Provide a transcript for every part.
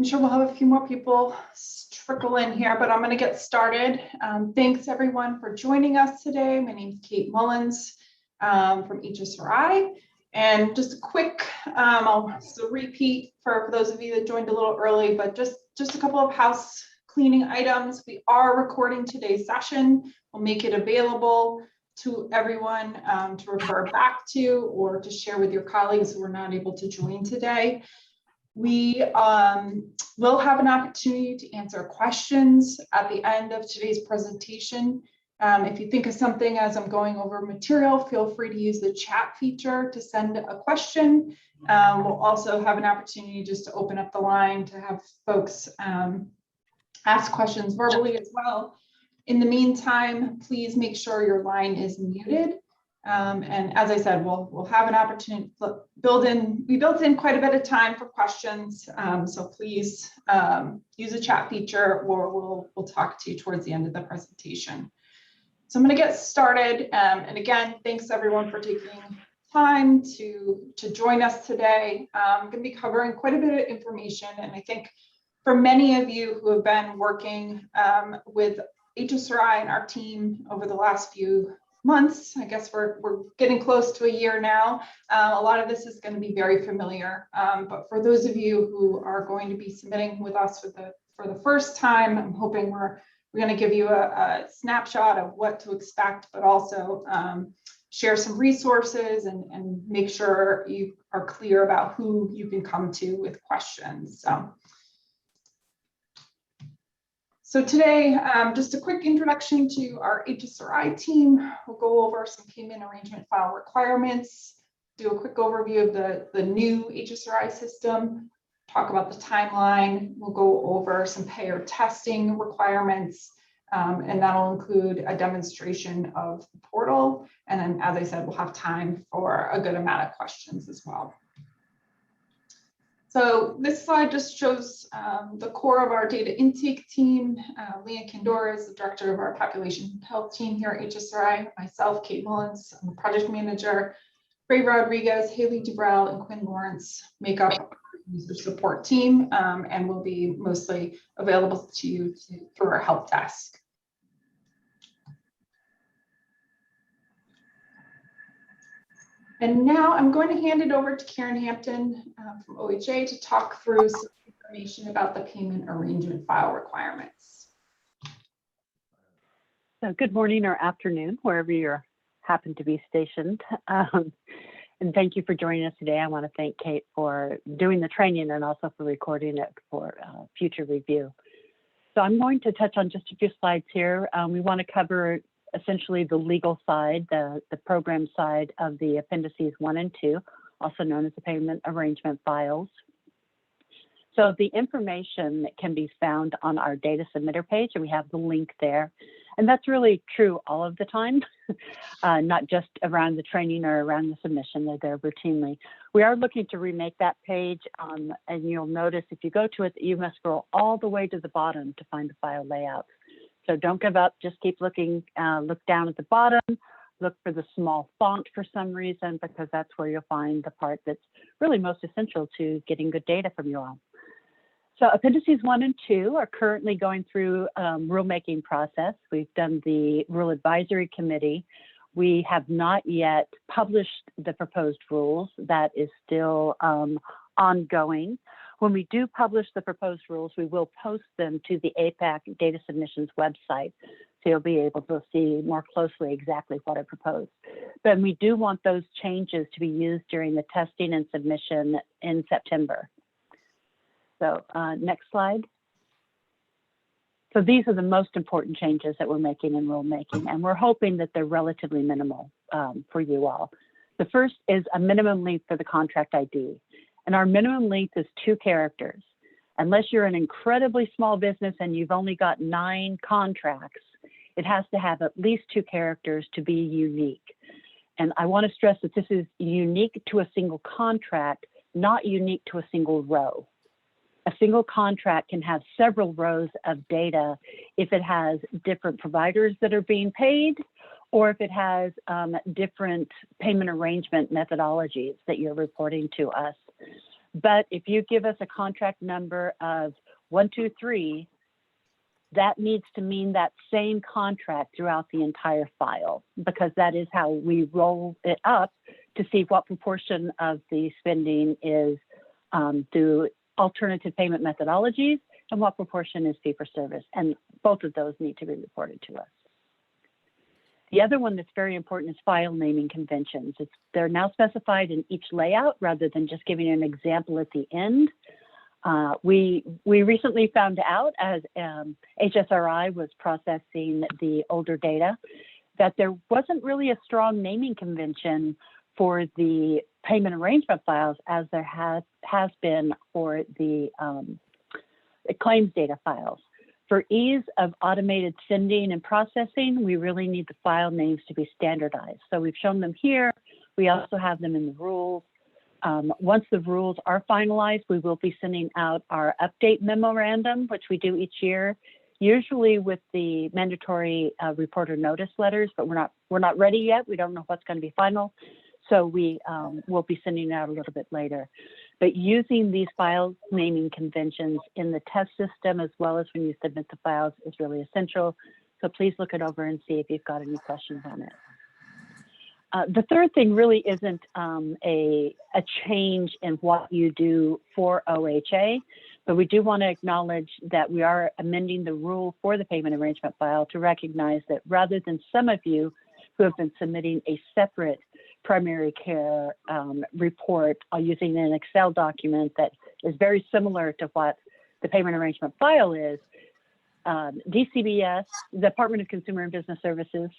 I'm sure we'll have a few more people trickle in here, but I'm going to get started. Thanks everyone for joining us today. My name is Kate Mullins from HSRI. And just a quick, I'll repeat for those of you that joined a little early, but just a couple of house cleaning items. We are recording today's session. We'll make it available to everyone to refer back to or to share with your colleagues who were not able to join today. We will have an opportunity to answer questions at the end of today's presentation. If you think of something as I'm going over material, feel free to use the chat feature to send a question. We'll also have an opportunity just to open up the line to have folks ask questions verbally as well. In the meantime, please make sure your line is muted. And as I said, we'll have an opportunity to we built in quite a bit of time for questions. So please use the chat feature or we'll talk to you towards the end of the presentation. So I'm going to get started. And again, thanks everyone for taking time to join us today. I'm going to be covering quite a bit of information. And I think for many of you who have been working with HSRI and our team over the last few months, I guess we're getting close to a year now. A lot of this is going to be very familiar, but for those of you who are going to be submitting with us for the first time, I'm hoping we're going to give you a snapshot of what to expect, but also share some resources and make sure you are clear about who you can come to with questions. So today, just a quick introduction to our HSRI team. We'll go over some payment arrangement file requirements, do a quick overview of the new HSRI system, talk about the timeline. We'll go over some payer testing requirements, and that'll include a demonstration of the portal. And then, as I said, we'll have time for a good amount of questions as well. So this slide just shows the core of our data intake team. Leah Kindora is the director of our population health team here at HSRI. Myself, Kate Mullins, I'm the project manager. Ray Rodriguez, Haley Dubrell, and Quinn Lawrence make up our user support team and will be mostly available to you through our help desk. And now I'm going to hand it over to Karen Hampton from OHA to talk through some information about the payment arrangement file requirements. So good morning or afternoon, wherever you happen to be stationed. And thank you for joining us today. I want to thank Kate for doing the training and also for recording it for future review. So I'm going to touch on just a few slides here. We want to cover essentially the legal side, the program side of the appendices 1 and 2, also known as the payment arrangement files. So the information that can be found on our data submitter page, and we have the link there. And that's really true all of the time, not just around the training or around the submission. They're there routinely. We are looking to remake that page, and you'll notice if you go to it, you must scroll all the way to the bottom to find the file layout. So don't give up, just keep looking, look down at the bottom, look for the small font for some reason, because that's where you'll find the part that's really most essential to getting good data from you all. So appendices 1 and 2 are currently going through rulemaking process. We've done the Rule Advisory Committee. We have not yet published the proposed rules. That is still ongoing. When we do publish the proposed rules, we will post them to the APAC data submissions website. So you'll be able to see more closely exactly what I proposed. But we do want those changes to be used during the testing and submission in September. So next slide. So these are the most important changes that we're making in rulemaking, and we're hoping that they're relatively minimal for you all. The first is a minimum length for the contract ID. And our minimum length is 2 characters. Unless you're an incredibly small business and you've only got 9 contracts, it has to have at least 2 characters to be unique. And I want to stress that this is unique to a single contract, not unique to a single row. A single contract can have several rows of data if it has different providers that are being paid, or if it has different payment arrangement methodologies that you're reporting to us. But if you give us a contract number of 123, that needs to mean that same contract throughout the entire file, because that is how we roll it up to see what proportion of the spending is through alternative payment methodologies and what proportion is fee for service. And both of those need to be reported to us. The other one that's very important is file naming conventions. They're now specified in each layout rather than just giving an example at the end. We recently found out as HSRI was processing the older data that there wasn't really a strong naming convention for the payment arrangement files as there has been for the claims data files. For ease of automated sending and processing, we really need the file names to be standardized. So we've shown them here. We also have them in the rules. Once the rules are finalized, we will be sending out our update memorandum, which we do each year, usually with the mandatory reporter notice letters, but we're not ready yet. We don't know what's going to be final. So we will be sending it out a little bit later. But using these file naming conventions in the test system, as well as when you submit the files, is really essential. So please look it over and see if you've got any questions on it. The third thing really isn't a change in what you do for OHA, but we do want to acknowledge that we are amending the rule for the payment arrangement file to recognize that rather than some of you who have been submitting a separate primary care report using an Excel document that is very similar to what the payment arrangement file is, DCBS, Department of Consumer and Business Services,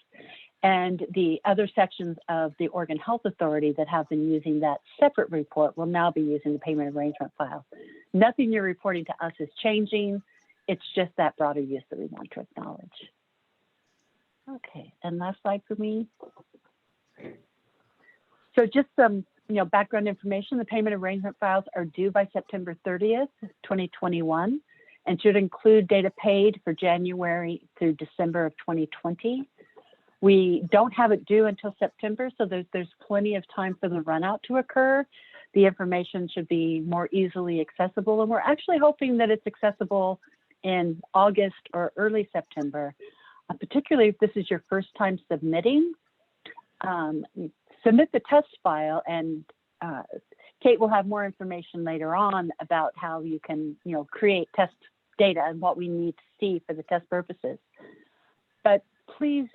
and the other sections of the Oregon Health Authority that have been using that separate report will now be using the payment arrangement file. Nothing you're reporting to us is changing. It's just that broader use that we want to acknowledge. Okay, and last slide for me. So just some background information. The payment arrangement files are due by September 30th, 2021, and should include data paid for January through December of 2020. We don't have it due until September, so there's plenty of time for the run out to occur. The information should be more easily accessible, and we're actually hoping that it's accessible in August or early September, particularly if this is your first time submitting. Submit the test file, and Kate will have more information later on about how you can create test data and what we need to see for the test purposes. But please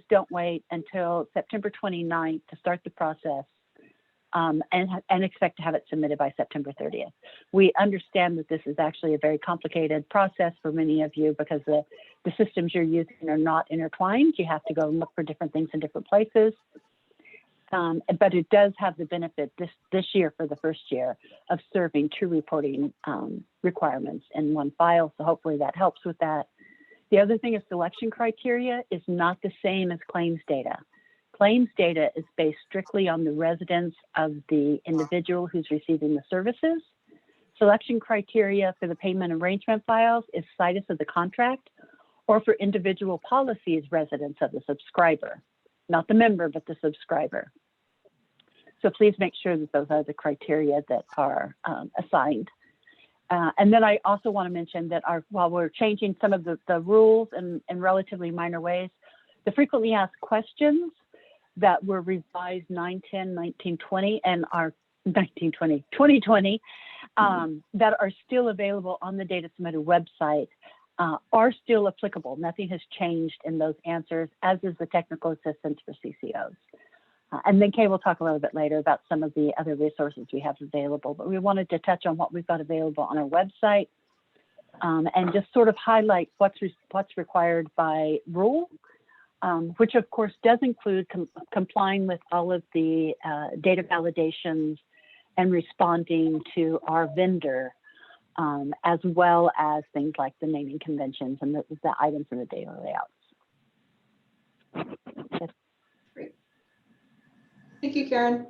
don't wait until September 29th to start the process and expect to have it submitted by September 30th. We understand that this is actually a very complicated process for many of you because the systems you're using are not intertwined. You have to go and look for different things in different places. But it does have the benefit this year for the first year of serving two reporting requirements in one file. So hopefully that helps with that. The other thing is selection criteria is not the same as claims data. Claims data is based strictly on the residence of the individual who's receiving the services. Selection criteria for the payment arrangement files is situs of the contract, or for individual policies, residence of the subscriber, not the member, but the subscriber. So please make sure that those are the criteria that are assigned. And then I also want to mention that while we're changing some of the rules in relatively minor ways, the frequently asked questions that were revised 9/10, 1920, and are 2020, that are still available on the Data Submitter website are still applicable. Nothing has changed in those answers, as is the technical assistance for CCOs. And then Kay will talk a little bit later about some of the other resources we have available, but we wanted to touch on what we've got available on our website and just sort of highlight what's required by rule, which of course does include complying with all of the data validations and responding to our vendor, as well as things like the naming conventions and the items in the data layouts. Great. Thank you, Karen.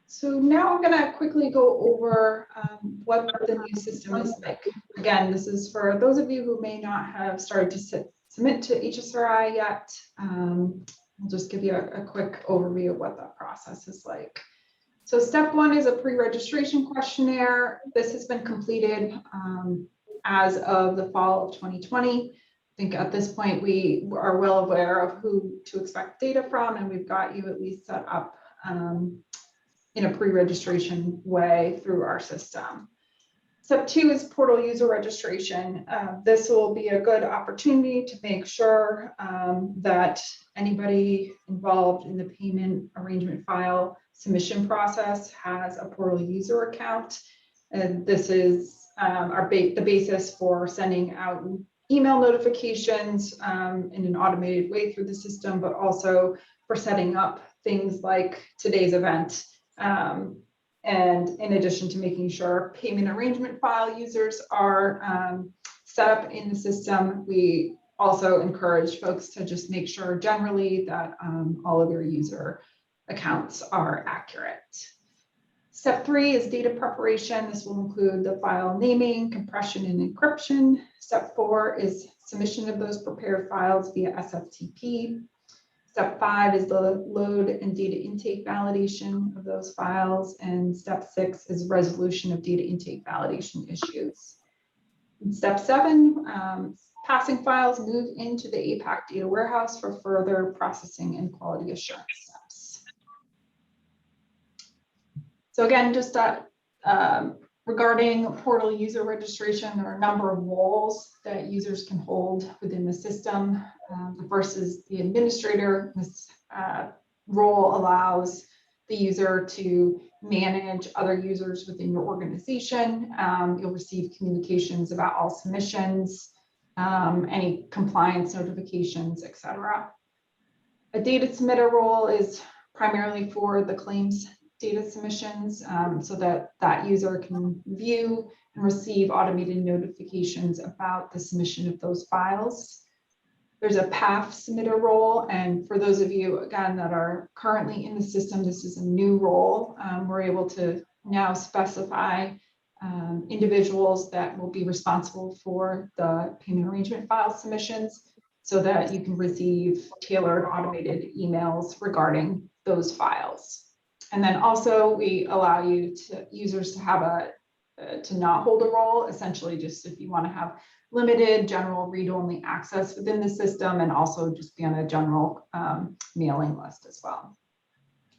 So now I'm going to quickly go over what the new system is like. Again, this is for those of you who may not have started to submit to HSRI yet. I'll just give you a quick overview of what that process is like. So step one is a pre-registration questionnaire. This has been completed as of the fall of 2020. I think at this point we are well aware of who to expect data from, and we've got you at least set up in a pre-registration way through our system. Step two is portal user registration. This will be a good opportunity to make sure that anybody involved in the payment arrangement file submission process has a portal user account. And this is the basis for sending out email notifications in an automated way through the system, but also for setting up things like today's event. And in addition to making sure payment arrangement file users are set up in the system, we also encourage folks to just make sure generally that all of your user accounts are accurate. Step three is data preparation. This will include the file naming, compression, and encryption. Step four is submission of those prepared files via SFTP. Step five is the load and data intake validation of those files. And step six is resolution of data intake validation issues. And step seven, passing files move into the APAC data warehouse for further processing and quality assurance steps. So again, just regarding portal user registration, there are a number of roles that users can hold within the system. The first is the administrator. This role allows the user to manage other users within your organization. You'll receive communications about all submissions, any compliance notifications, etc. A data submitter role is primarily for the claims data submissions, so that that user can view and receive automated notifications about the submission of those files. There's a PAF submitter role, and for those of you, again, that are currently in the system, this is a new role. We're able to now specify individuals that will be responsible for the payment arrangement file submissions so that you can receive tailored automated emails regarding those files. And then also we allow users to have to not hold a role, essentially just if you want to have limited general read-only access within the system, and also just be on a general mailing list as well.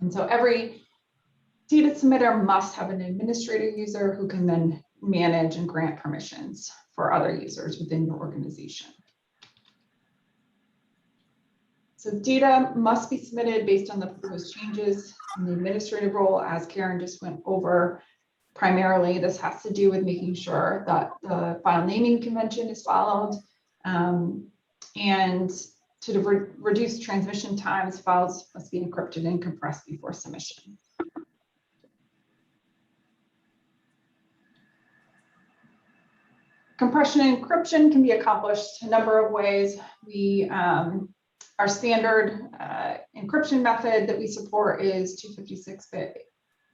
And so every data submitter must have an administrator user who can then manage and grant permissions for other users within your organization. So data must be submitted based on the proposed changes in the administrative role, as Karen just went over. Primarily, this has to do with making sure that the file naming convention is followed, and to reduce transmission times, files must be encrypted and compressed before submission. Compression and encryption can be accomplished a number of ways. Our standard encryption method that we support is 256-bit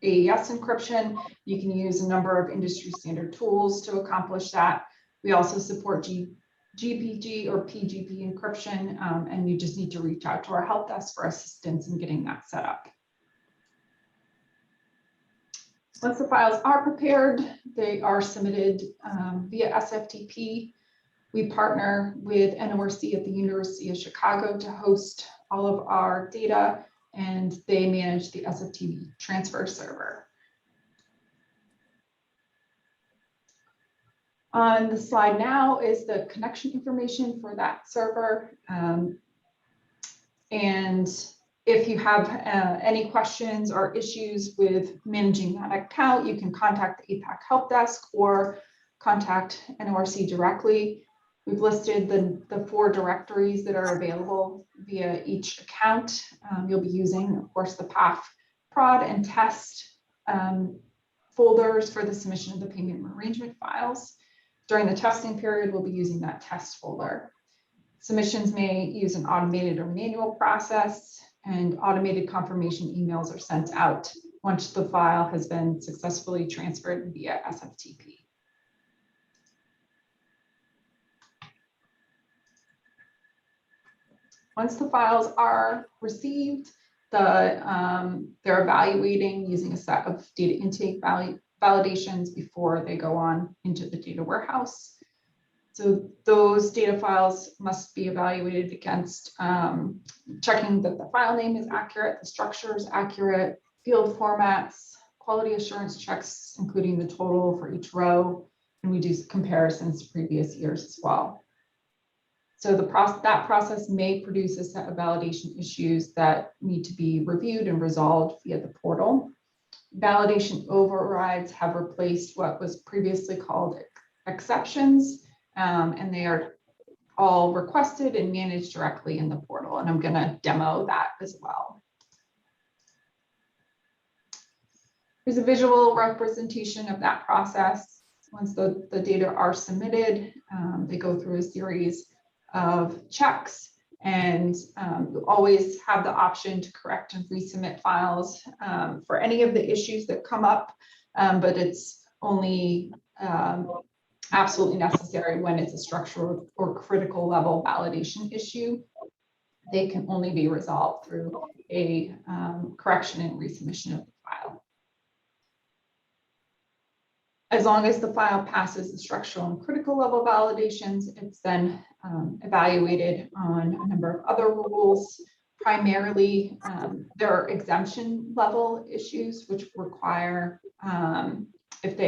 AES encryption. You can use a number of industry standard tools to accomplish that. We also support GPG or PGP encryption, and you just need to reach out to our help desk for assistance in getting that set up. Once the files are prepared, they are submitted via SFTP. We partner with NORC at the University of Chicago to host all of our data, and they manage the SFTP transfer server. On the slide now is the connection information for that server. And if you have any questions or issues with managing that account, you can contact the APAC help desk or contact NORC directly. We've listed the 4 directories that are available via each account. You'll be using, of course, the PAF prod and test folders for the submission of the payment arrangement files. During the testing period, we'll be using that test folder. Submissions may use an automated or manual process, and automated confirmation emails are sent out once the file has been successfully transferred via SFTP. Once the files are received, they're evaluating using a set of data intake validations before they go on into the data warehouse. So those data files must be evaluated against checking that the file name is accurate, the structure is accurate, field formats, quality assurance checks, including the total for each row, and we do comparisons to previous years as well. So that process may produce a set of validation issues that need to be reviewed and resolved via the portal. Validation overrides have replaced what was previously called exceptions, and they are all requested and managed directly in the portal. And I'm going to demo that as well. Here's a visual representation of that process. Once the data are submitted, they go through a series of checks, and you always have the option to correct and resubmit files for any of the issues that come up, but it's only absolutely necessary when it's a structural or critical level validation issue. They can only be resolved through a correction and resubmission of the file. As long as the file passes the structural and critical level validations, it's then evaluated on a number of other rules. Primarily, there are exemption level issues which require, if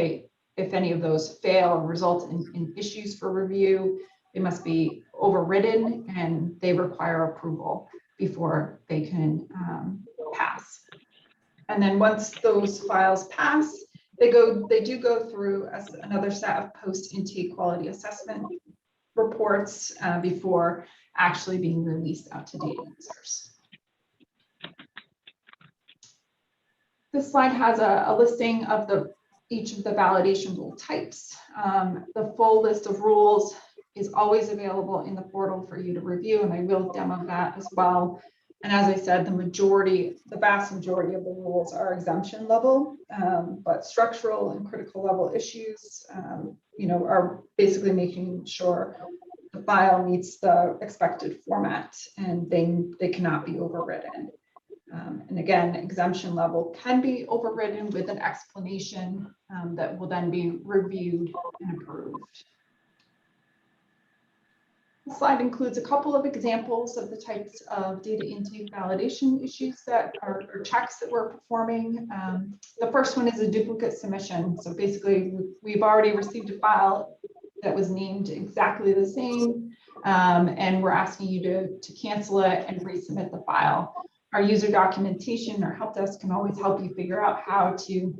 any of those fail or result in issues for review, they must be overridden and they require approval before they can pass. And then once those files pass, they do go through another set of post-intake quality assessment reports before actually being released out to data users. This slide has a listing of each of the validation rule types. The full list of rules is always available in the portal for you to review, and I will demo that as well. And as I said, the vast majority of the rules are exemption level, but structural and critical level issues, are basically making sure the file meets the expected format and they cannot be overridden. And again, exemption level can be overridden with an explanation that will then be reviewed and approved. The slide includes a couple of examples of the types of data intake validation issues that are checks that we're performing. The first one is a duplicate submission. So basically, we've already received a file that was named exactly the same, and we're asking you to cancel it and resubmit the file. Our user documentation or help desk can always help you figure out how to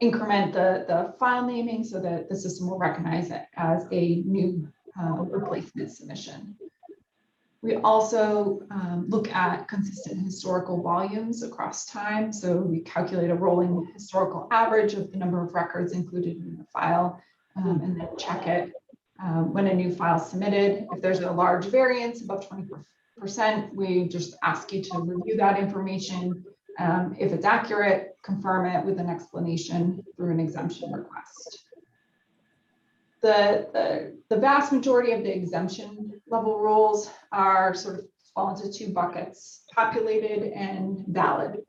increment the file naming so that the system will recognize it as a new replacement submission. We also look at consistent historical volumes across time. So we calculate a rolling historical average of the number of records included in the file and then check it when a new file is submitted. If there's a large variance above 20%, we just ask you to review that information. If it's accurate, confirm it with an explanation through an exemption request. The vast majority of the exemption level rules are sort of fall into two buckets: populated and valid.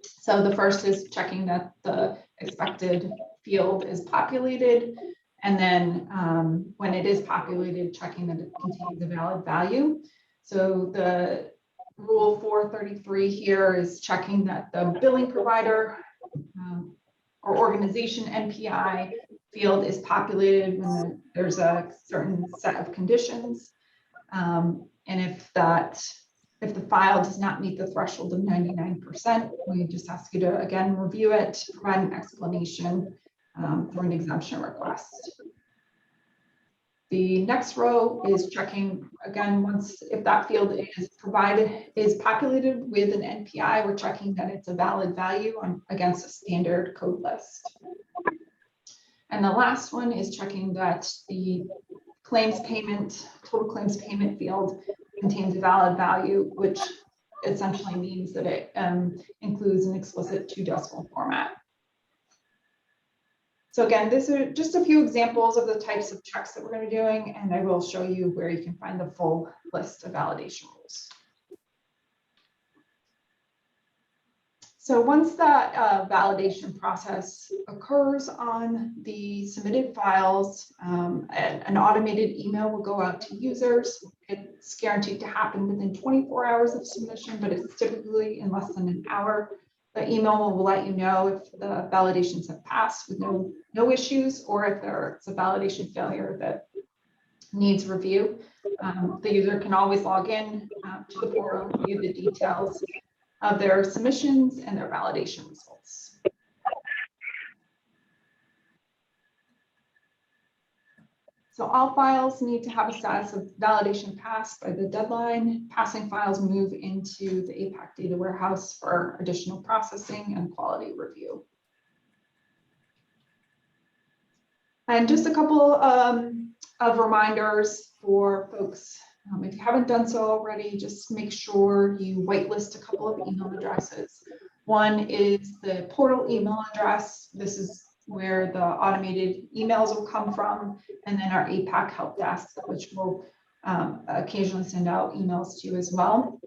So the first is checking that the expected field is populated, and then when it is populated, checking that it contains a valid value. So the Rule 433 here is checking that the billing provider or organization NPI field is populated when there's a certain set of conditions. And if the file does not meet the threshold of 99%, we just ask you to, again, review it, provide an explanation through an exemption request. The next row is checking, again, if that field is populated with an NPI, we're checking that it's a valid value against a standard code list. And the last one is checking that the total claims payment field contains a valid value, which essentially means that it includes an explicit 2-decimal format. So again, these are just a few examples of the types of checks that we're going to be doing, and I will show you where you can find the full list of validation rules. So once that validation process occurs on the submitted files, an automated email will go out to users. It's guaranteed to happen within 24 hours of submission, but it's typically in less than an hour. The email will let you know if the validations have passed with no issues, or if there's a validation failure that needs review. The user can always log in to the portal, view the details of their submissions and their validation results. So all files need to have a status of validation passed by the deadline. Passing files move into the APAC data warehouse for additional processing and quality review. And just a couple of reminders for folks. If you haven't done so already, just make sure you whitelist a couple of email addresses. One is the portal email address. This is where the automated emails will come from, and then our APAC help desk, which will occasionally send out emails to you as well.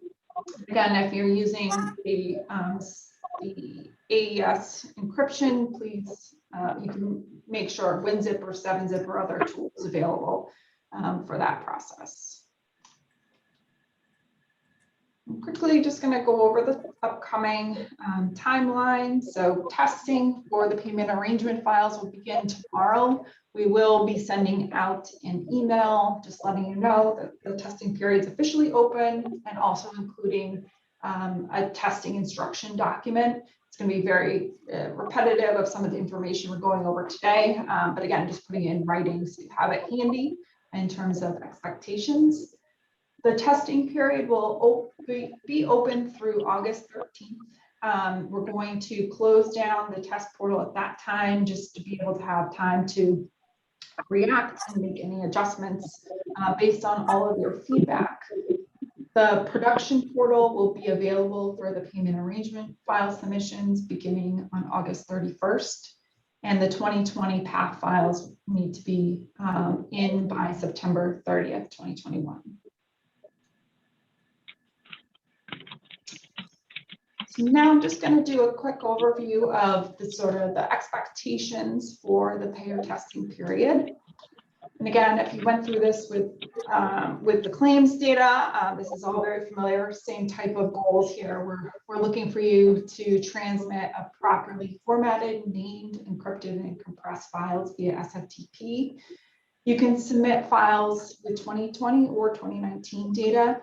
Again, if you're using the AES encryption, please, you can make sure WinZip or 7-Zip or other tools available for that process. I'm quickly just going to go over the upcoming timeline. So testing for the payment arrangement files will begin tomorrow. We will be sending out an email just letting you know that the testing period is officially open, and also including a testing instruction document. It's going to be very repetitive of some of the information we're going over today, but again, just putting it in writing so you have it handy in terms of expectations. The testing period will be open through August 13th. We're going to close down the test portal at that time, just to be able to have time to react and make any adjustments based on all of your feedback. The production portal will be available for the payment arrangement file submissions beginning on August 31st. And the 2020 PAF files need to be in by September 30th, 2021. So now I'm just going to do a quick overview of the sort of the expectations for the payer testing period. And again, if you went through this with the claims data, this is all very familiar, same type of goals here. We're looking for you to transmit a properly formatted, named, encrypted, and compressed files via SFTP. You can submit files with 2020 or 2019 data.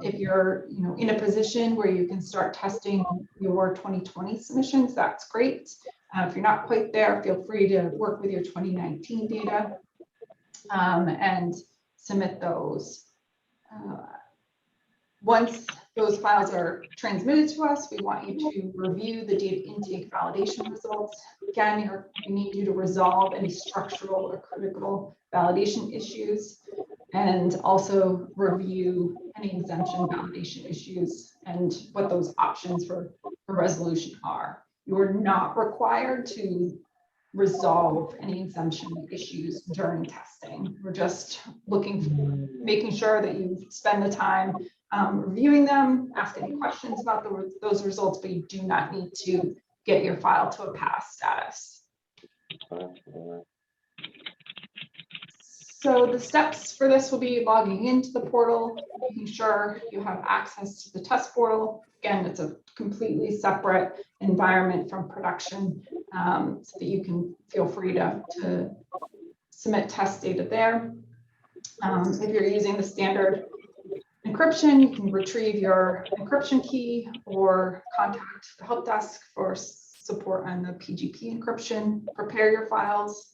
If you're in a position where you can start testing your 2020 submissions, that's great. If you're not quite there, feel free to work with your 2019 data and submit those. Once those files are transmitted to us, we want you to review the data intake validation results. Again, we need you to resolve any structural or critical validation issues, and also review any exemption validation issues and what those options for resolution are. You are not required to resolve any exemption issues during testing. We're just making sure that you spend the time reviewing them, ask any questions about those results, but you do not need to get your file to a pass status. So the steps for this will be logging into the portal, making sure you have access to the test portal. Again, it's a completely separate environment from production, so that you can feel free to submit test data there. If you're using the standard encryption, you can retrieve your encryption key or contact the help desk for support on the PGP encryption. Prepare your files,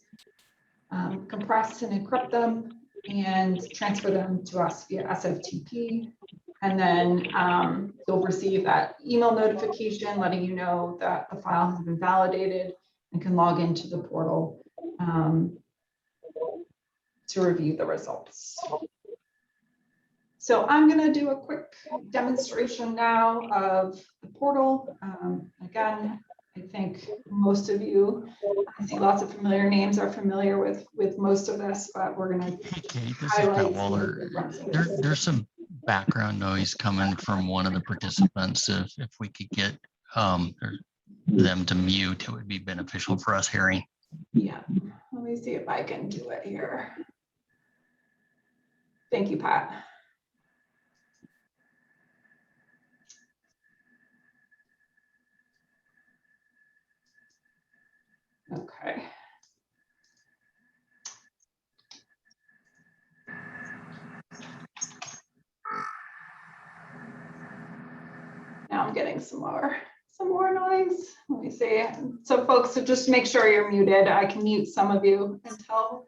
compress and encrypt them, and transfer them to us via SFTP. And then you'll receive that email notification letting you know that the file has been validated and can log into the portal to review the results. So I'm going to do a quick demonstration now of the portal. Again, I think most of you, I see lots of familiar names, are familiar with most of this, but we're going to highlight Waller. There's some background noise coming from one of the participants. If we could get or them to mute, it would be beneficial for us hearing. Yeah, let me see if I can do it here. Thank you, Pat. Okay. Now I'm getting some more noise. Let me see. So folks, so just make sure you're muted. I can mute some of you until,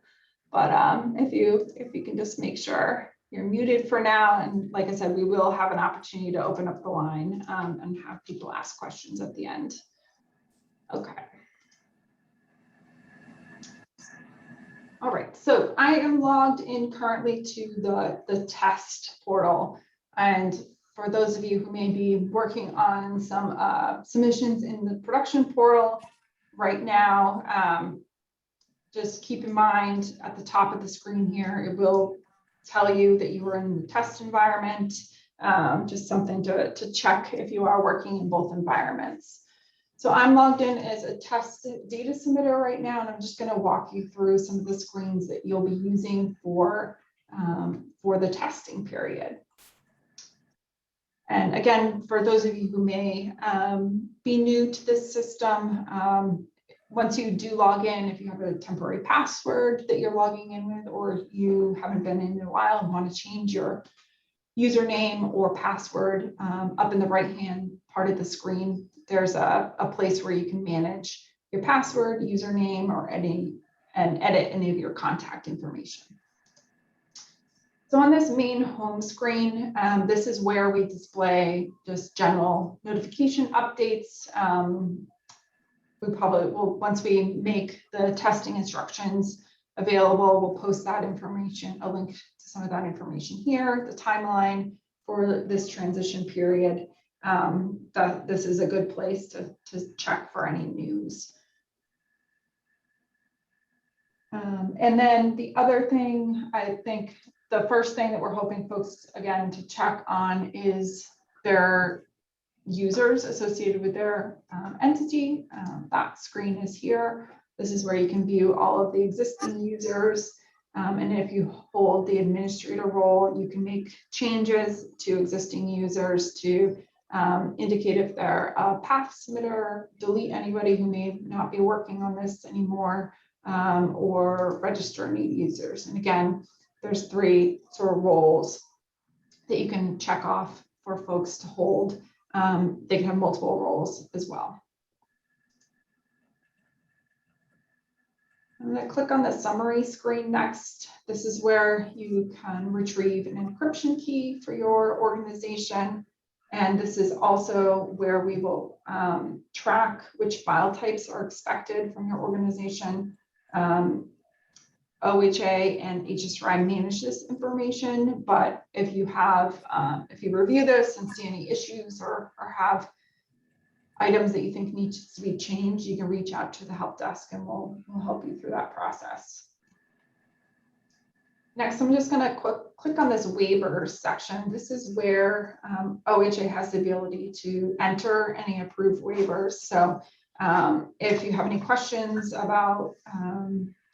but if you can just make sure you're muted for now. And like I said, we will have an opportunity to open up the line and have people ask questions at the end. Okay. All right, so I am logged in currently to the test portal. And for those of you who may be working on some submissions in the production portal right now, just keep in mind at the top of the screen here, it will tell you that you are in the test environment, just something to check if you are working in both environments. So I'm logged in as a test data submitter right now, and I'm just going to walk you through some of the screens that you'll be using for the testing period. And again, for those of you who may be new to this system, once you do log in, if you have a temporary password that you're logging in with, or you haven't been in a while and want to change your username or password, up in the right-hand part of the screen, there's a place where you can manage your password, username, or edit any of your contact information. So on this main home screen, this is where we display just general notification updates. We probably will, once we make the testing instructions available, we'll post that information, a link to some of that information here, the timeline for this transition period. That this is a good place to check for any news. And then the other thing, I think the first thing that we're hoping folks, again, to check on is their users associated with their entity. That screen is here. This is where you can view all of the existing users. And if you hold the administrator role, you can make changes to existing users to indicate if they're a PAF submitter, delete anybody who may not be working on this anymore, or register new users. And again, there's 3 sort of roles that you can check off for folks to hold. They can have multiple roles as well. I'm going to click on the summary screen next. This is where you can retrieve an encryption key for your organization. And this is also where we will track which file types are expected from your organization. OHA and HSRI manage this information, but if you have, if you review this and see any issues or have items that you think need to be changed, you can reach out to the help desk and we'll help you through that process. Next, I'm just going to click on this waivers section. This is where OHA has the ability to enter any approved waivers. So if you have any questions about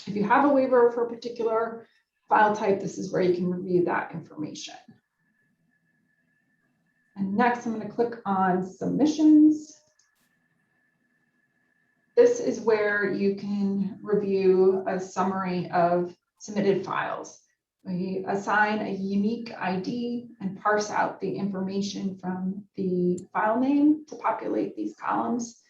if you have a waiver for a particular file type, this is where you can review that information. And next, I'm going to click on submissions. This is where you can review a summary of submitted files. We assign a unique ID and parse out the information from the file name to populate these columns.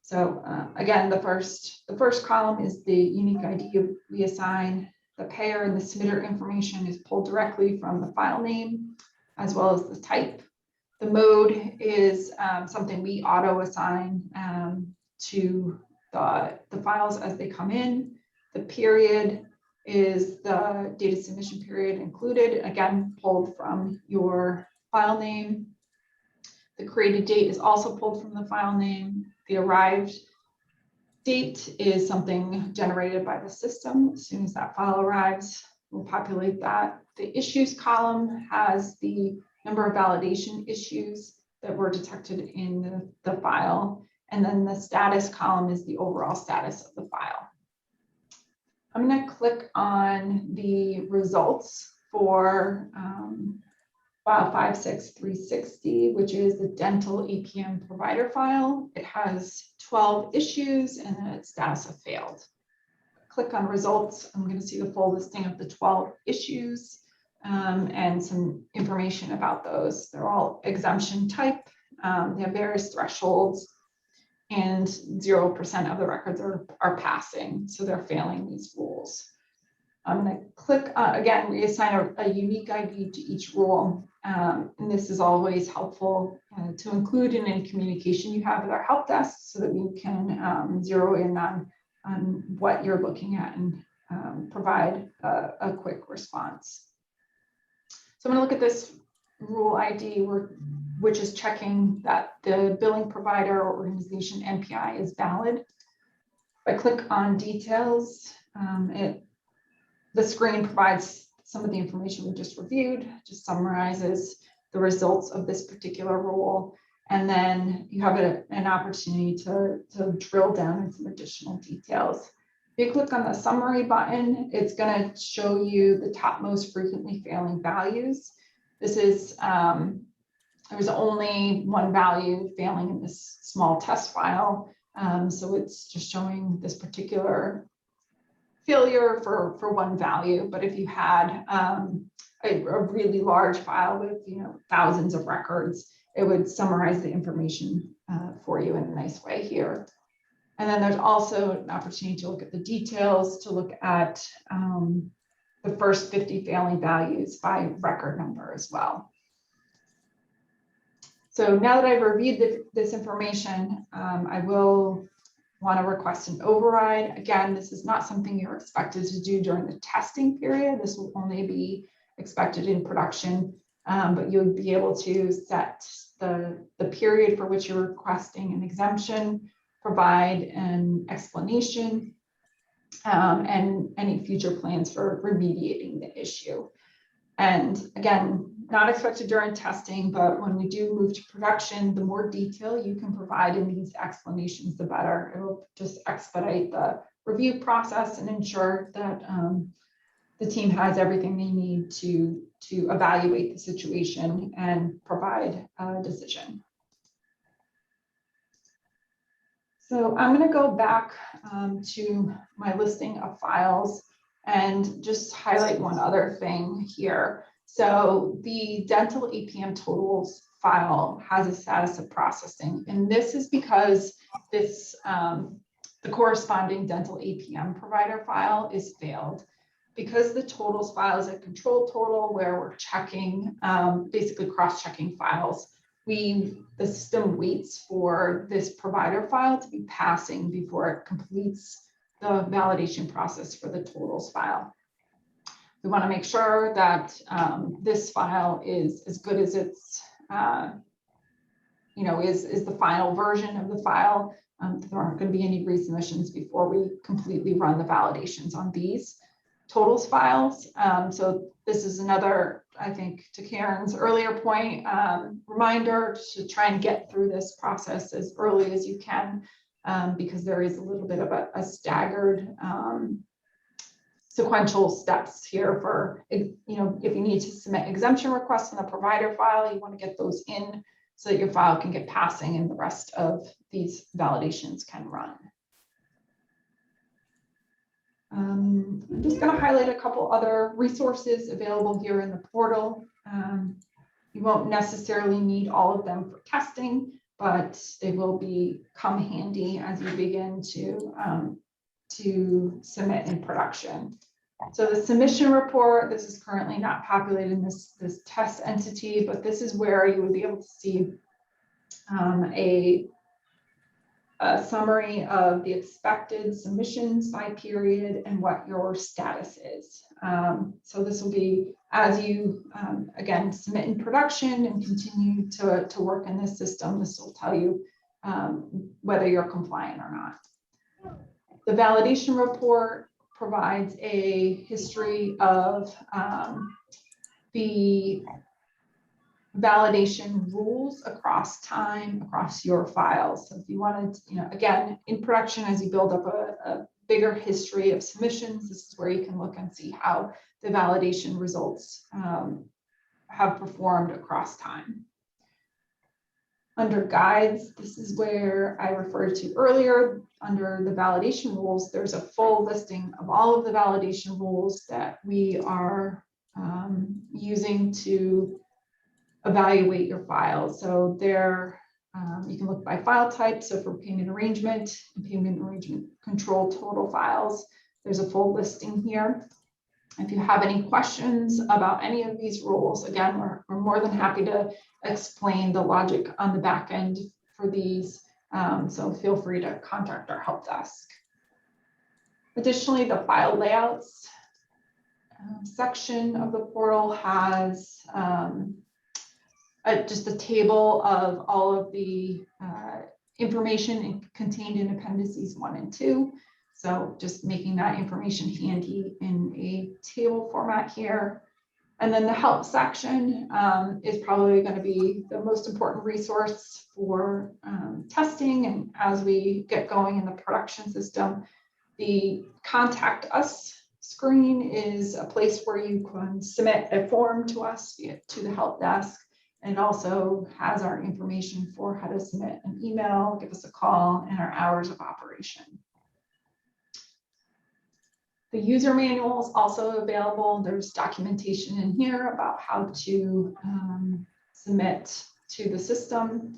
So again, the first column is the unique ID we assign. The payer and the submitter information is pulled directly from the file name, as well as the type. The mode is something we auto assign to the files as they come in. The period is the data submission period included, again, pulled from your file name. The created date is also pulled from the file name. The arrived date is something generated by the system. As soon as that file arrives, we'll populate that. The issues column has the number of validation issues that were detected in the file. And then the status column is the overall status of the file. I'm going to click on the results for file 56360, which is the dental APM provider file. It has 12 issues and then its status of failed. Click on results. I'm going to see the full listing of the 12 issues and some information about those. They're all exemption type. They have various thresholds, and 0% of the records are passing, so they're failing these rules. I'm going to click again, we assign a unique ID to each rule. And this is always helpful to include in any communication you have with our help desk so that we can zero in on what you're looking at and provide a quick response. So I'm going to look at this rule ID, which is checking that the billing provider or organization NPI is valid. If I click on details, the screen provides some of the information we just reviewed, just summarizes the results of this particular rule. And then you have an opportunity to drill down in some additional details. If you click on the summary button, it's going to show you the top most frequently failing values. This is, there's only one value failing in this small test file. So it's just showing this particular failure for one value. But if you had a really large file with thousands of records, it would summarize the information for you in a nice way here. And then there's also an opportunity to look at the details, to look at the first 50 failing values by record number as well. So now that I've reviewed this information, I will want to request an override. Again, this is not something you're expected to do during the testing period. This will only be expected in production, but you'll be able to set the period for which you're requesting an exemption, provide an explanation, and any future plans for remediating the issue. And again, not expected during testing, but when we do move to production, the more detail you can provide in these explanations, the better. It will just expedite the review process and ensure that the team has everything they need to evaluate the situation and provide a decision. So I'm going to go back to my listing of files and just highlight one other thing here. So the dental APM totals file has a status of processing, and this is because this the corresponding dental APM provider file is failed. Because the totals file is a control total where we're checking, basically cross-checking files, the system waits for this provider file to be passing before it completes the validation process for the totals file. We want to make sure that this file is as good as it's, is the final version of the file. There aren't going to be any resubmissions before we completely run the validations on these totals files. So this is another, I think, to Karen's earlier point, reminder to try and get through this process as early as you can, because there is a little bit of a staggered sequential steps here for, if you need to submit exemption requests in the provider file, you want to get those in so that your file can get passing and the rest of these validations can run. I'm just going to highlight a couple other resources available here in the portal. You won't necessarily need all of them for testing, but they will come handy as you begin to submit in production. So the submission report, this is currently not populated in this test entity, but this is where you would be able to see a summary of the expected submissions by period and what your status is. So this will be as you, again, submit in production and continue to work in this system, this will tell you whether you're compliant or not. The validation report provides a history of the validation rules across time, across your files. So if you wanted, again, in production, as you build up a bigger history of submissions, this is where you can look and see how the validation results have performed across time. Under guides, this is where I referred to earlier. Under the validation rules, there's a full listing of all of the validation rules that we are using to evaluate your files. So there, you can look by file type. So for payment arrangement and payment arrangement control total files, there's a full listing here. If you have any questions about any of these rules, again, we're more than happy to explain the logic on the back end for these. So feel free to contact our help desk. Additionally, the file layouts section of the portal has just a table of all of the information contained in appendices 1 and 2. So just making that information handy in a table format here. And then the help section is probably going to be the most important resource for testing. And as we get going in the production system, the contact us screen is a place where you can submit a form to us to the help desk. And it also has our information for how to submit an email, give us a call, and our hours of operation. The user manual is also available. There's documentation in here about how to submit to the system.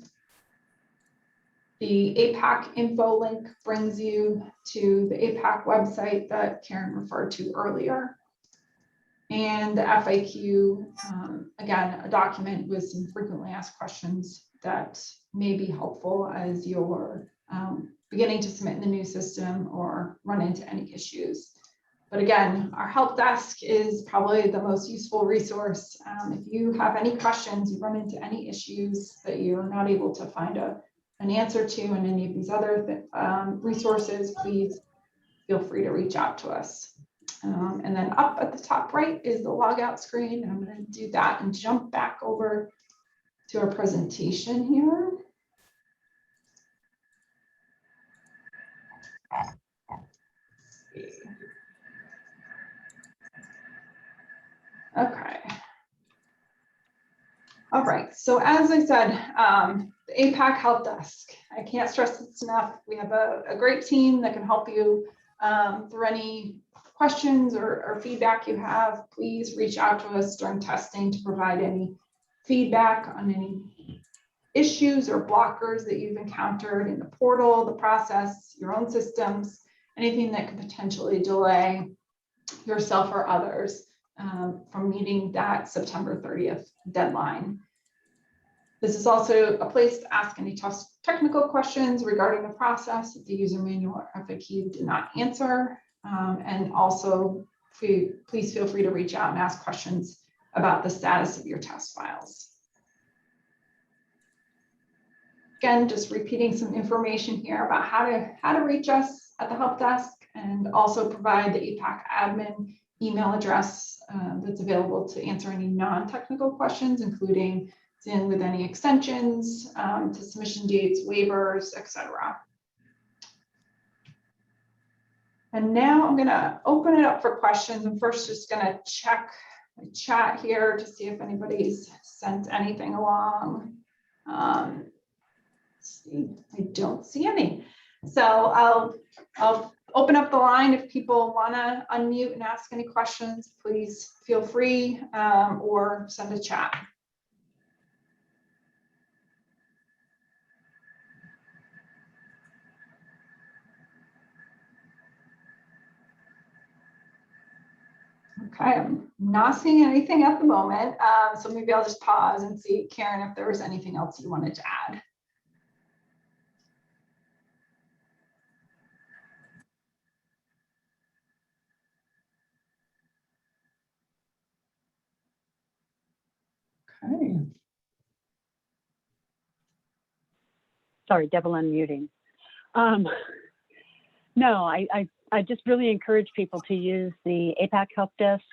The APAC info link brings you to the APAC website that Karen referred to earlier. And the FAQ, again, a document with some frequently asked questions that may be helpful as you're beginning to submit in the new system or run into any issues. But again, our help desk is probably the most useful resource. If you have any questions, you run into any issues that you're not able to find an answer to in any of these other resources, please feel free to reach out to us. And then up at the top right is the logout screen. I'm going to do that and jump back over to our presentation here. Okay. All right. So as I said, the APAC help desk, I can't stress this enough. We have a great team that can help you through any questions or feedback you have. Please reach out to us during testing to provide any feedback on any issues or blockers that you've encountered in the portal, the process, your own systems, anything that could potentially delay yourself or others from meeting that September 30th deadline. This is also a place to ask any tough technical questions regarding the process that the user manual or FAQ did not answer. And also, please feel free to reach out and ask questions about the status of your test files. Again, just repeating some information here about how to reach us at the help desk, and also provide the APAC admin email address that's available to answer any non-technical questions, including dealing with any extensions to submission dates, waivers, etc. And now I'm going to open it up for questions. I'm first just going to check the chat here to see if anybody's sent anything along. See, I don't see any. So I'll open up the line. If people want to unmute and ask any questions, please feel free, or send a chat. Okay, I'm not seeing anything at the moment. So maybe I'll just pause and see, Karen, if there was anything else you wanted to add. Okay. Sorry, double unmuting. No, I just really encourage people to use the APAC help desk.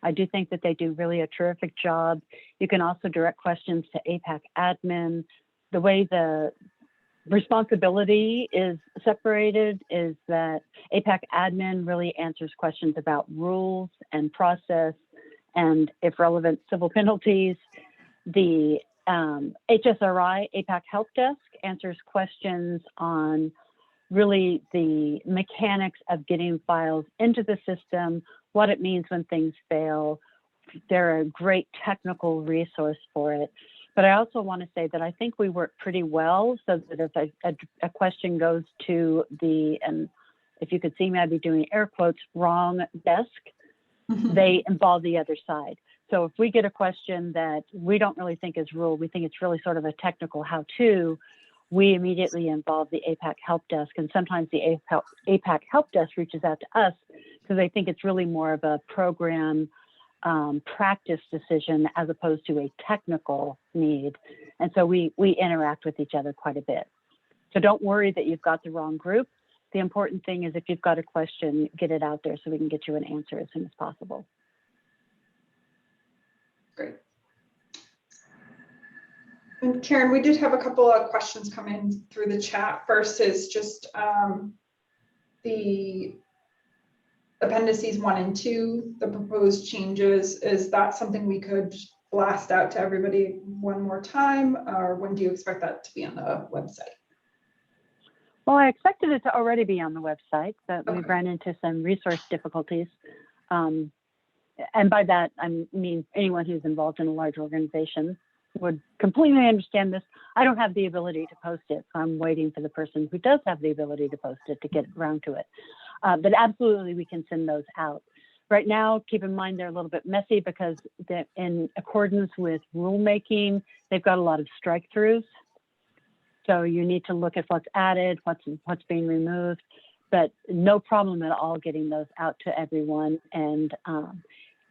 I do think that they do really a terrific job. You can also direct questions to APAC admin. The way the responsibility is separated is that APAC admin really answers questions about rules and process and, if relevant, civil penalties. The HSRI, APAC Help Desk, answers questions on really the mechanics of getting files into the system, what it means when things fail. They're a great technical resource for it. But I also want to say that I think we work pretty well so that if a question goes to the, and if you could see me, I'd be doing air quotes, wrong desk, they involve the other side. So if we get a question that we don't really think is rule, we think it's really sort of a technical how-to, we immediately involve the APAC Help Desk. And sometimes the APAC Help Desk reaches out to us because they think it's really more of a program practice decision as opposed to a technical need. And so we interact with each other quite a bit. So don't worry that you've got the wrong group. The important thing is if you've got a question, get it out there so we can get you an answer as soon as possible. Great. And Karen, we did have a couple of questions come in through the chat. First is just the appendices 1 and 2, the proposed changes. Is that something we could blast out to everybody one more time, or when do you expect that to be on the website? Well, I expected it to already be on the website, but Okay. we've ran into some resource difficulties. And by that, I mean anyone who's involved in a large organization would completely understand this. I don't have the ability to post it, so I'm waiting for the person who does have the ability to post it to get around to it. But absolutely, we can send those out. Right now, keep in mind they're a little bit messy because in accordance with rulemaking, they've got a lot of strike-throughs. So you need to look at what's added, what's being removed, but no problem at all getting those out to everyone. And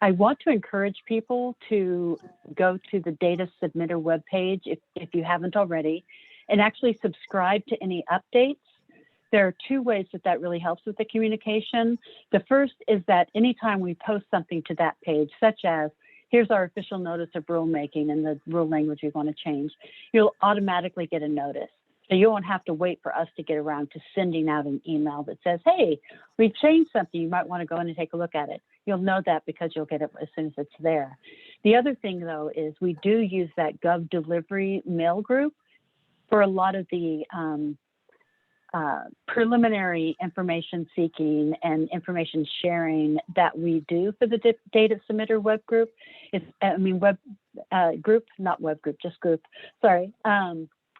I want to encourage people to go to the data submitter webpage if you haven't already, and actually subscribe to any updates. There are two ways that really helps with the communication. The first is that anytime we post something to that page, such as here's our official notice of rulemaking and the rule language we want to change, you'll automatically get a notice. So you won't have to wait for us to get around to sending out an email that says, hey, we've changed something, you might want to go in and take a look at it. You'll know that because you'll get it as soon as it's there. The other thing, though, is we do use that Gov Delivery mail group for a lot of the preliminary information seeking and information sharing that we do for the data submitter web group. Sorry.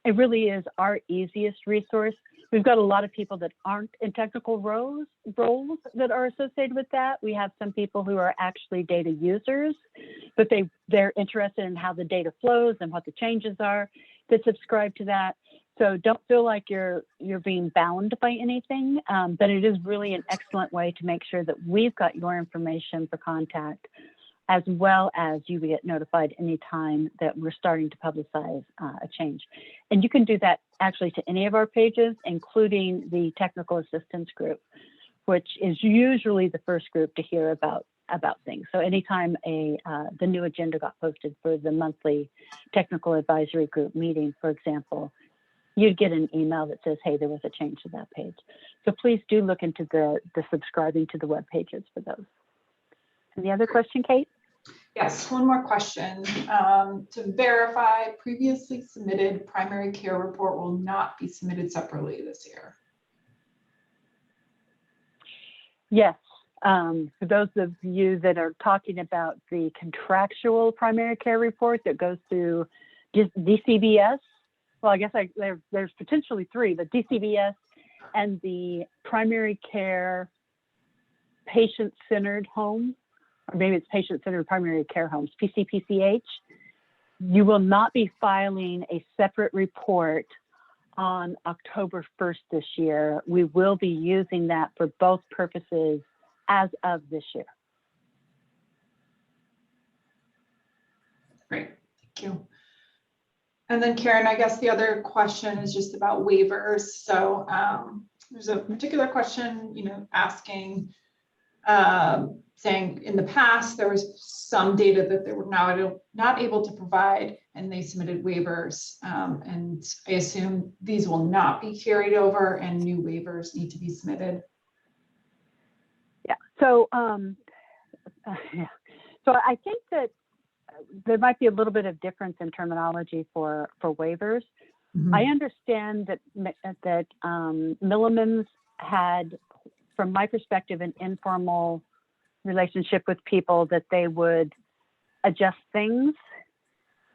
It really is our easiest resource. We've got a lot of people that aren't in technical roles that are associated with that. We have some people who are actually data users, but they're interested in how the data flows and what the changes are, that subscribe to that. So don't feel like you're being bound by anything, but it is really an excellent way to make sure that we've got your information for contact, as well as you get notified anytime that we're starting to publicize a change. And you can do that actually to any of our pages, including the technical assistance group, which is usually the first group to hear about things. So anytime the new agenda got posted for the monthly technical advisory group meeting, for example, you'd get an email that says, hey, there was a change to that page. So please do look into the subscribing to the web pages for those. Any other question, Kate? Yes, one more question. To verify, previously submitted primary care report will not be submitted separately this year. Yes. For those of you that are talking about the contractual primary care report that goes through DCBS, well, I guess there's potentially three, but DCBS and the primary care patient-centered home, or maybe it's patient-centered primary care homes, PCPCH, you will not be filing a separate report on October 1st this year. We will be using that for both purposes as of this year. Great, thank you. And then Karen, I guess the other question is just about waivers. So there's a particular question, asking saying in the past there was some data that they were not able to provide, and they submitted waivers. And I assume these will not be carried over, and new waivers need to be submitted. Yeah. So yeah. So I think that there might be a little bit of difference in terminology for waivers. I understand that Milliman's had, from my perspective, an informal relationship with people that they would adjust things.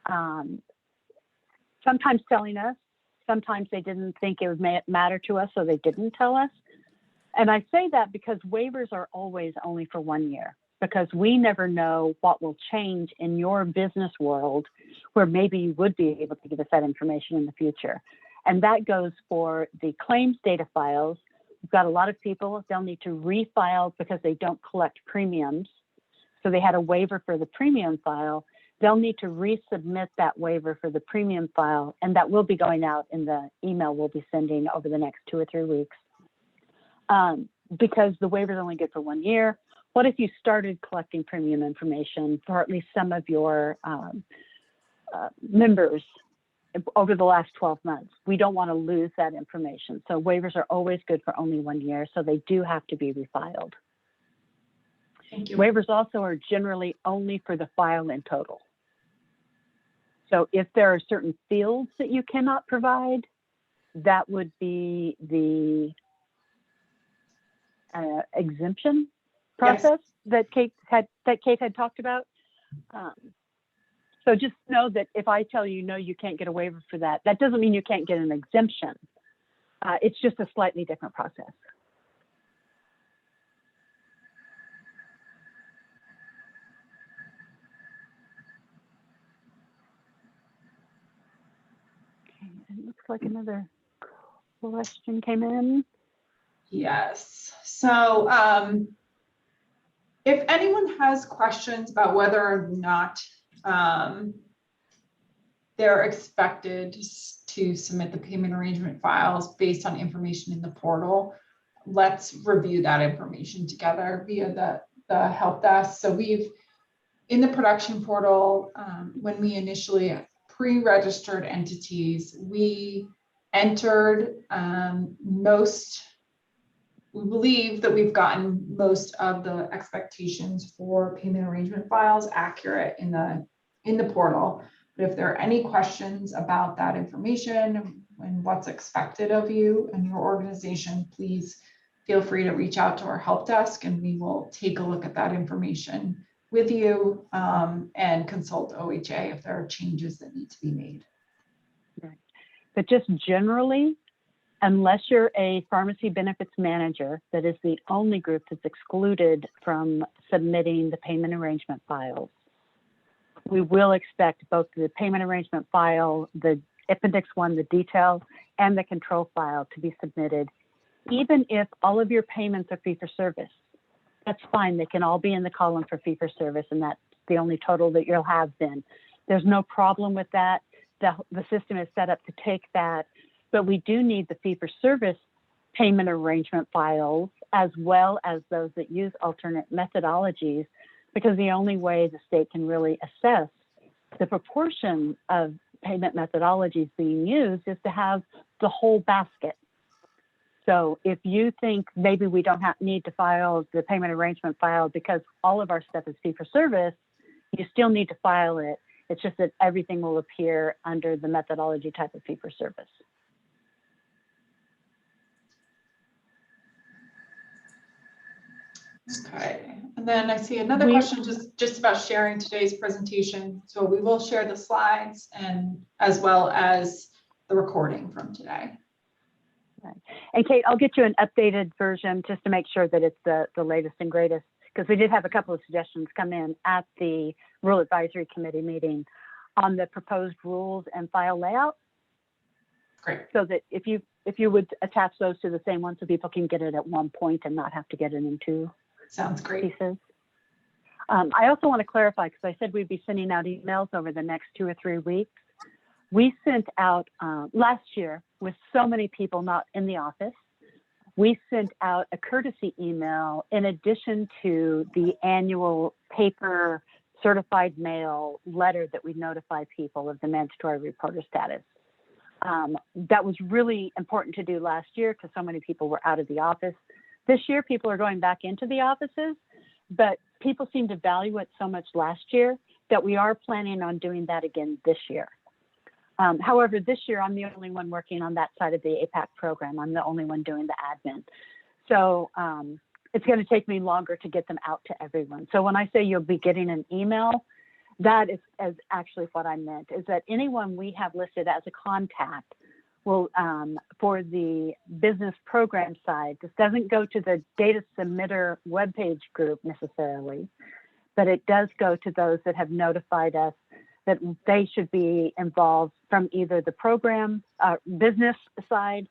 Sometimes telling us, sometimes they didn't think it would matter to us, so they didn't tell us. And I say that because waivers are always only for 1 year, because we never know what will change in your business world where maybe you would be able to give us that information in the future. And that goes for the claims data files. We've got a lot of people, they'll need to refile because they don't collect premiums. So they had a waiver for the premium file. They'll need to resubmit that waiver for the premium file, and that will be going out in the email we'll be sending over the next 2 or 3 weeks. Because the waiver is only good for 1 year. What if you started collecting premium information for at least some of your members over the last 12 months? We don't want to lose that information. So waivers are always good for only 1 year, so they do have to be refiled. Thank you. Waivers also are generally only for the file in total. So if there are certain fields that you cannot provide, that would be the exemption process that Kate had talked about. So just know that if I tell you, no, you can't get a waiver for that, that doesn't mean you can't get an exemption. It's just a slightly different process. Okay, it looks like another question came in. Yes. So if anyone has questions about whether or not they're expected to submit the payment arrangement files based on information in the portal, let's review that information together via the help desk. So in the production portal, when we initially pre-registered entities, we entered we believe that we've gotten most of the expectations for payment arrangement files accurate in the portal. But if there are any questions about that information and what's expected of you and your organization, please feel free to reach out to our help desk, and we will take a look at that information with you and consult OHA if there are changes that need to be made. Right. But just generally, unless you're a pharmacy benefits manager, that is the only group that's excluded from submitting the payment arrangement files. We will expect both the payment arrangement file, the Appendix 1, the detail, and the control file to be submitted, even if all of your payments are fee-for-service. That's fine. They can all be in the column for fee-for-service, and that's the only total that you'll have then. There's no problem with that. The system is set up to take that. But we do need the fee-for-service payment arrangement files, as well as those that use alternate methodologies, because the only way the state can really assess the proportion of payment methodologies being used is to have the whole basket. So if you think maybe we don't need to file the payment arrangement file because all of our stuff is fee-for-service, you still need to file it. It's just that everything will appear under the methodology type of fee-for-service. Okay, and then I see another question just about sharing today's presentation. So we will share the slides and as well as the recording from today. Right. And Kate, I'll get you an updated version just to make sure that it's the latest and greatest, because we did have a couple of suggestions come in at the Rule Advisory Committee meeting on the proposed rules and file layout. Great. So that if you would attach those to the same one so people can get it at one point and not have to get it in two. Sounds great. Pieces. I also want to clarify, because I said we'd be sending out emails over the next 2 or 3 weeks. We sent out last year with so many people not in the office. we sent out a courtesy email in addition to the annual paper certified mail letter that we notify people of the mandatory reporter status. That was really important to do last year because so many people were out of the office. This year, people are going back into the offices, but people seem to value it so much last year that we are planning on doing that again this year. However, this year, I'm the only one working on that side of the APAC program. I'm the only one doing the admin. So it's going to take me longer to get them out to everyone. So when I say you'll be getting an email, that is actually what I meant, is that anyone we have listed as a contact will, for the business program side, this doesn't go to the data submitter webpage group necessarily, but it does go to those that have notified us that they should be involved from either the program business side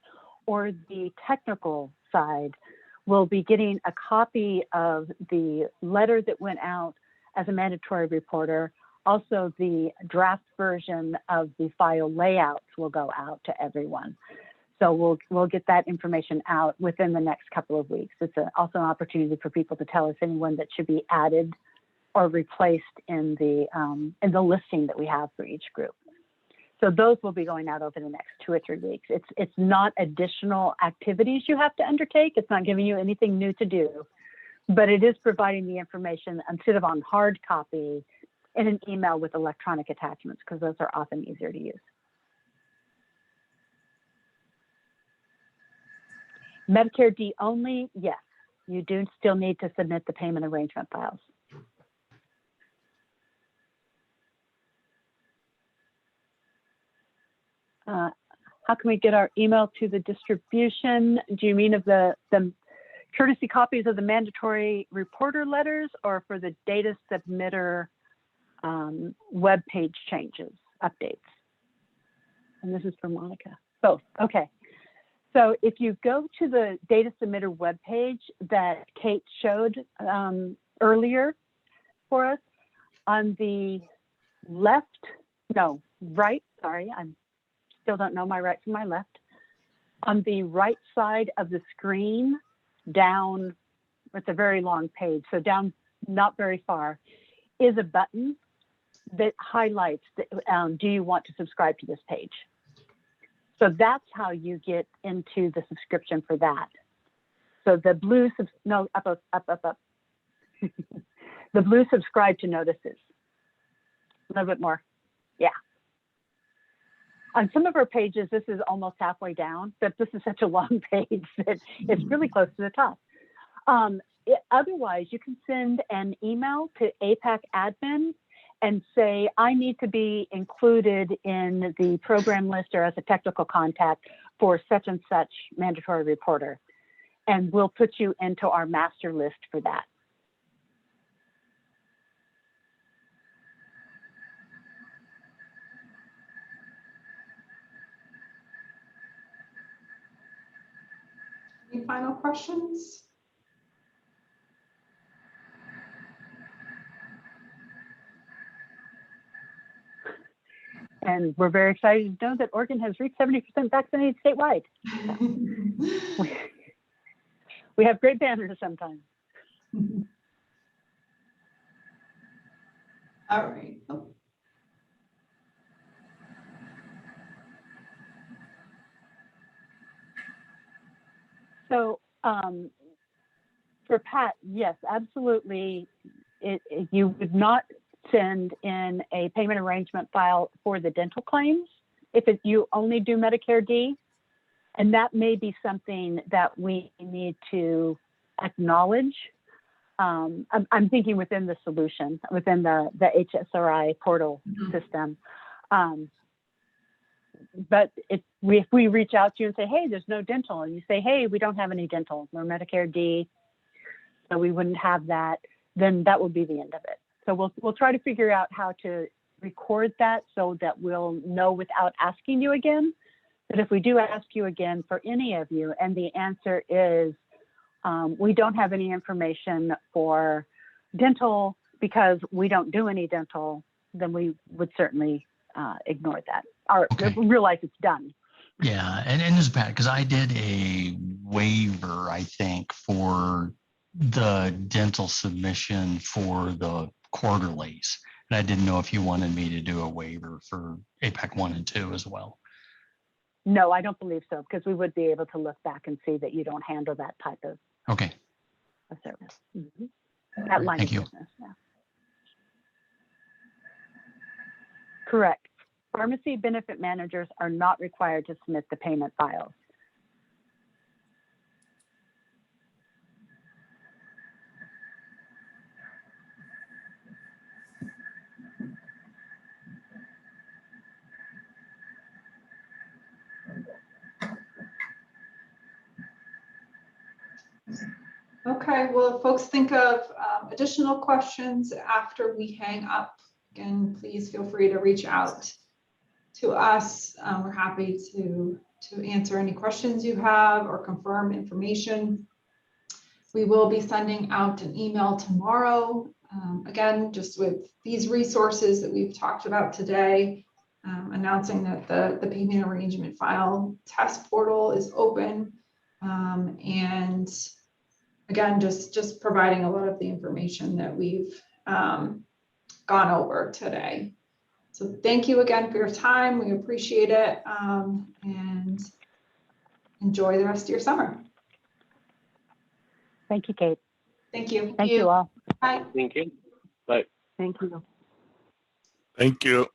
or the technical side. Will be getting a copy of the letter that went out as a mandatory reporter. Also, the draft version of the file layouts will go out to everyone. So we'll get that information out within the next couple of weeks. It's also an opportunity for people to tell us anyone that should be added or replaced in the listing that we have for each group. So those will be going out over the next 2 or 3 weeks. It's not additional activities you have to undertake. It's not giving you anything new to do, but it is providing the information instead of on hard copy in an email with electronic attachments, because those are often easier to use. Medicare D only, yes, you do still need to submit the payment arrangement files. How can we get our email to the distribution? Do you mean of the courtesy copies of the mandatory reporter letters, or for the data submitter web page changes, updates? And this is for Monica. Both. Okay. So if you go to the data submitter web page that Kate showed earlier for us, on the left, no, right, sorry, I'm still don't know my right from my left. On the right side of the screen, down, it's a very long page, so down not very far, is a button that highlights, do you want to subscribe to this page? So that's how you get into the subscription for that. So the blue, no, up. The blue subscribe to notices. A little bit more, yeah. On some of our pages, this is almost halfway down, but this is such a long page that it's really close to the top. Otherwise, you can send an email to APAC admin and say, I need to be included in the program list or as a technical contact for such and such mandatory reporter. And we'll put you into our master list for that. Any final questions? And we're very excited to know that Oregon has reached 70% vaccinated statewide. We have great banners sometimes. All right. Oh. So for Pat, yes, absolutely. You would not send in a payment arrangement file for the dental claims if you only do Medicare D. And that may be something that we need to acknowledge. I'm thinking within the solution, within the HSRI portal system. But if we reach out to you and say, hey, there's no dental, and you say, hey, we don't have any dental, we're Medicare D, so we wouldn't have that, then that would be the end of it. So we'll try to figure out how to record that so that we'll know without asking you again. But if we do ask you again for any of you, and the answer is we don't have any information for dental because we don't do any dental, then we would certainly ignore that or realize it's done. Yeah, and it's bad because I did a waiver, I think, for the dental submission for the quarterlies. And I didn't know if you wanted me to do a waiver for APAC 1 and 2 as well. No, I don't believe so, because we would be able to look back and see that you don't handle that type of Okay, service. That line thank of you. business, yeah. Correct. Pharmacy benefit managers are not required to submit the payment files. Okay, well, if folks think of additional questions after we hang up, again, please feel free to reach out to us. We're happy to answer any questions you have or confirm information. We will be sending out an email tomorrow, again, just with these resources that we've talked about today, announcing that the payment arrangement file test portal is open, and again, just providing a lot of the information that we've gone over today. So thank you again for your time. We appreciate it, and enjoy the rest of your summer. Thank you, Kate. Thank you. Thank you all. Bye. Thank you. Bye. Thank you. Thank you.